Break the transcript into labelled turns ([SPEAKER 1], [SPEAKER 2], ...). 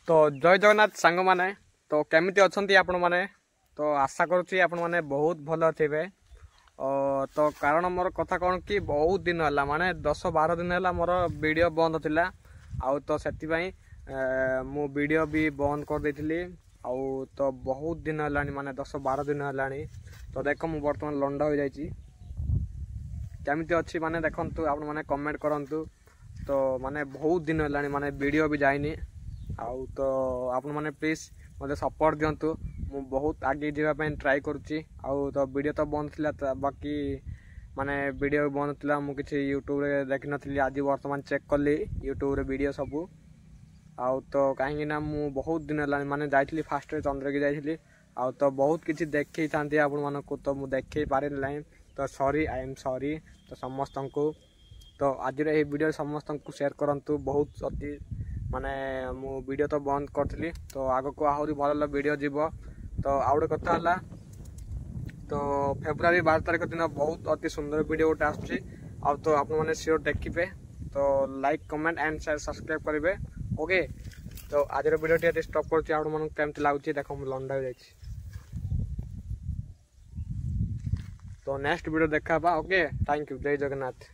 [SPEAKER 1] तो जय जगन्नाथ सांग माने तो केमिति अछंती आपण माने तो आशा करूची आपण माने बहुत भल थिबे। तो कारण मोर कथा कौन कि बहुत दिन है माने 10-12 दिन है मोर वीडियो बंद थिला आउ तो सेति पई मु वीडियो भी बंद कर देथिली आउ तो बहुत दिन है माने 10-12 दिन है। तो देख मु वर्तमान लंडा हो जाइची केमिति अछि माने देखंतु आपण माने कमेंट करंतु। तो माने बहुत दिन है माने वीडियो भी जाइनी आउ तो आपण माने प्लीज मते सपोर्ट दियंतु मु बहुत आगे जावाई ट्राए करुच्ची आउ तो वीडियो तो बंद थिला बाकी माने वीडियो बंद थिला मु किछि यूट्यूब रे देखि नथिली आज वर्तमान चेक करली यूट्यूब रे वीडियो सबू आउ तो कहीं ना मु बहुत दिन है माने जाइथिली फास्ट रे चंद्रगिरी जाइथिली आउ तो बहुत किछि देखि थांती आपण मानको तो मु देखि पारे नै तो सॉरी आई एम सॉरी तो समस्त को तो आज रे वीडियो समस्त को शेयर करंतु बहुत अति माने मु वीडियो तो बंद करथिली तो आगो को आहुरी भल वीडियो जीवो। तो आउडे कथा हला तो फेब्रुआरी 12 तारिख दिन बहुत अति सुंदर वीडियो गोटे आछी आ तो आपण माने श्योर देखिबे तो like comment and share subscribe करिवे ओके। तो आज रे वीडियो टी स्टॉप करछि आपण मन केमति लागुछि देखो मु लंडा जाइछि तो नेक्स्ट वीडियो देखा बा ओके। थैंक यू जय जगन्नाथ।